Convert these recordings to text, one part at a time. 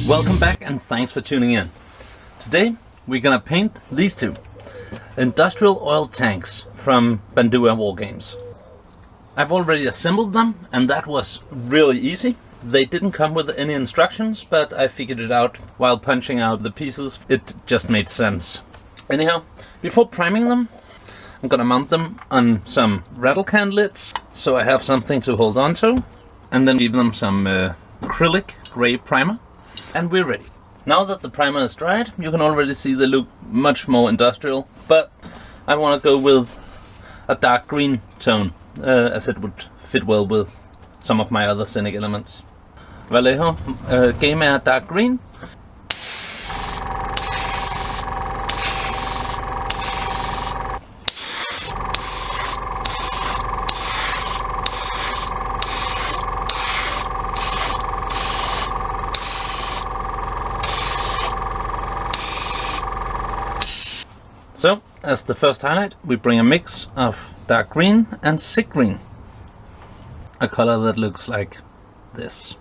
Welcome back and thanks for tuning in. Today we're gonna paint these two industrial oil tanks from Bandua Wargames. I've already assembled them and that was really easy. They didn't come with any instructions, but I figured it out while punching out the pieces. It just made sense. Anyhow, before priming them, I'm gonna mount them on some rattle can lids so I have something to hold on to, and then give them some acrylic gray primer. And we're ready. Now that the primer is dried, you can already see they look much more industrial, but I want to go with a dark green tone, as it would fit well with some of my other scenic elements. Vallejo, Game Air Dark Green. So, as the first highlight, we bring a mix of dark green and sick green. A color that looks like this.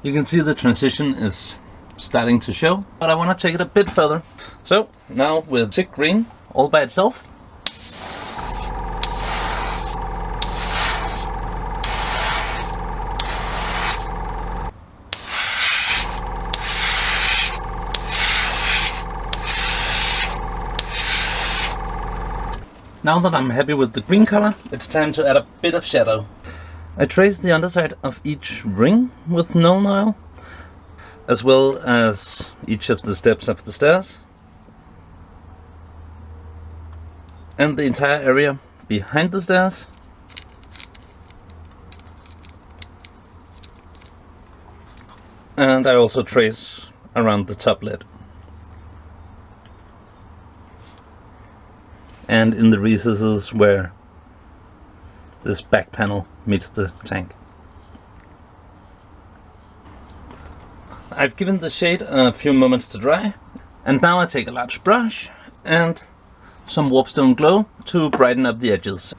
You can see the transition is starting to show, but I want to take it a bit further. So now with sick green all by itself. Now that I'm happy with the green color, it's time to add a bit of shadow. I traced the underside of each ring with Nuln Oil, as well as each of the steps of the stairs, and the entire area behind the stairs, and I also trace around the top lid and in the recesses where this back panel meets the tank. I've given the shade a few moments to dry, and now I take a large brush and some warpstone glow to brighten up the edges.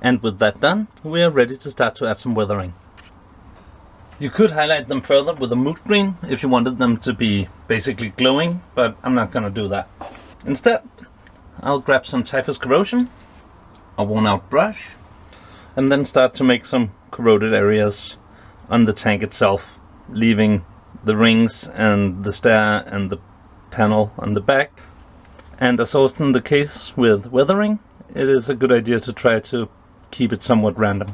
And with that done, we are ready to start to add some weathering. You could highlight them further with a mood green if you wanted them to be basically glowing, but I'm not gonna do that. Instead, I'll grab some Typhus Corrosion, a worn out brush, and then start to make some corroded areas on the tank itself, leaving the rings and the stair and the panel on the back. And as often the case with weathering, it is a good idea to try to keep it somewhat random.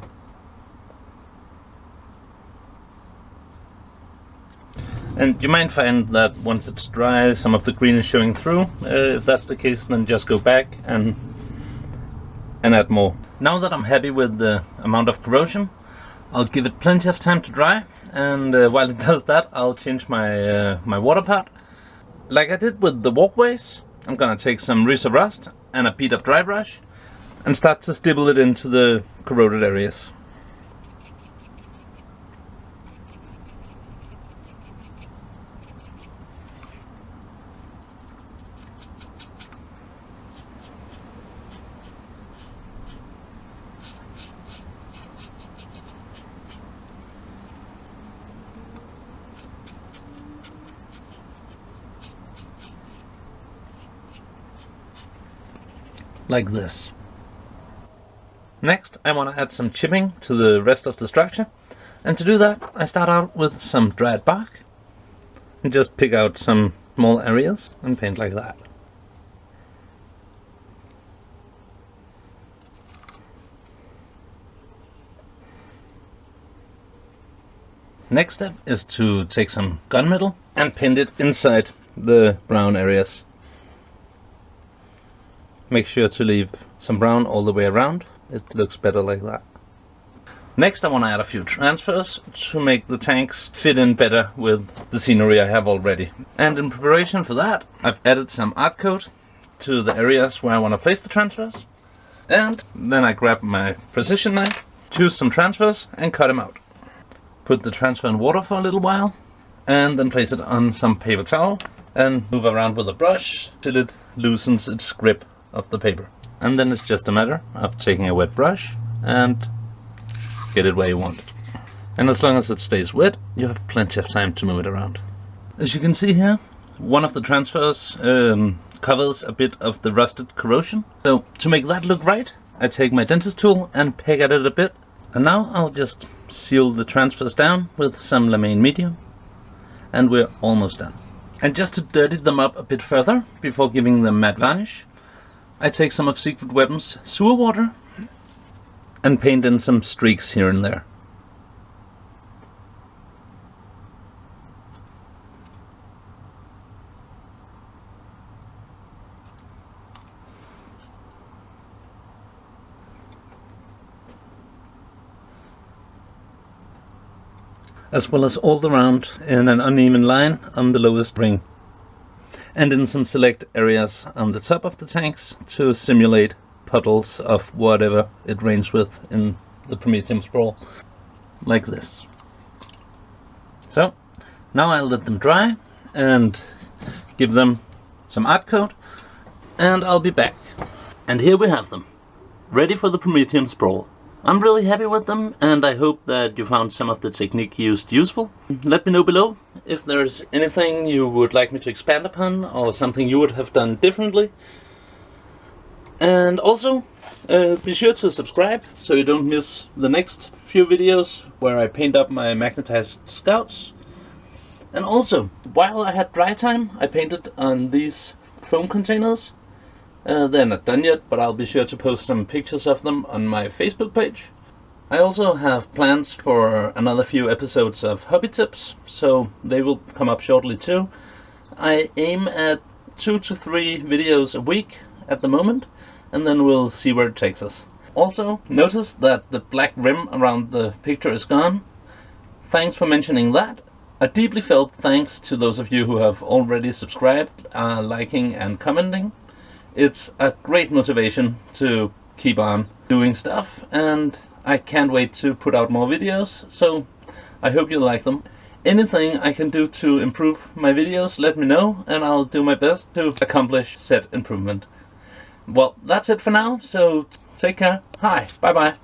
And you might find that once it's dry, some of the green is showing through. If that's the case, then just go back and add more. Now that I'm happy with the amount of corrosion, I'll give it plenty of time to dry, and while it does that, I'll change my my water part. Like I did with the walkways, I'm gonna take some Reese of Rust and a beat up dry brush and start to stipple it into the corroded areas. Like this. Next, I want to add some chipping to the rest of the structure, and to do that I start out with some dried bark and just pick out some small areas and paint like that. Next step is to take some gunmetal and paint it inside the brown areas. Make sure to leave some brown all the way around. It looks better like that. Next I want to add a few transfers to make the tanks fit in better with the scenery I have already. And in preparation for that, I've added some art code to the areas where I want to place the transfers. And then I grab my precision knife, choose some transfers and cut them out. Put the transfer in water for a little while and then place it on some paper towel and move around with a brush till it loosens its grip of the paper. And then it's just a matter of taking a wet brush and get it where you want it. And as long as it stays wet, you have plenty of time to move it around. As you can see here, one of the transfers covers a bit of the rusted corrosion. So to make that look right, I take my dentist tool and peg at it a bit. And now I'll just seal the transfers down with some Lamane medium. And we're almost done. And just to dirty them up a bit further, before giving them matte varnish, I take some of Secret Weapons sewer water and paint in some streaks here and there. As well as all around in an uneven line on the lowest ring, and in some select areas on the top of the tanks to simulate puddles of whatever it rains with in the promethium sprawl, like this. So now I'll let them dry and give them some art coat, and I'll be back. And here we have them, ready for the promethium sprawl. I'm really happy with them, and I hope that you found some of the technique used useful. Let me know below if there's anything you would like me to expand upon, or something you would have done differently. And also, be sure to subscribe so you don't miss the next few videos where I paint up my magnetized scouts. And also, while I had dry time, I painted on these foam containers. They're not done yet, but I'll be sure to post some pictures of them on my Facebook page. I also have plans for another few episodes of Hobby Tips, so they will come up shortly too. I aim at 2 to 3 videos a week at the moment, and then we'll see where it takes us. Also, notice that the black rim around the picture is gone. Thanks for mentioning that. A deeply felt thanks to those of you who have already subscribed, liking and commenting. It's a great motivation to keep on doing stuff, and I can't wait to put out more videos, so I hope you like them. Anything I can do to improve my videos, let me know, and I'll do my best to accomplish said improvement. Well, that's it for now, so take care. Hi, bye bye.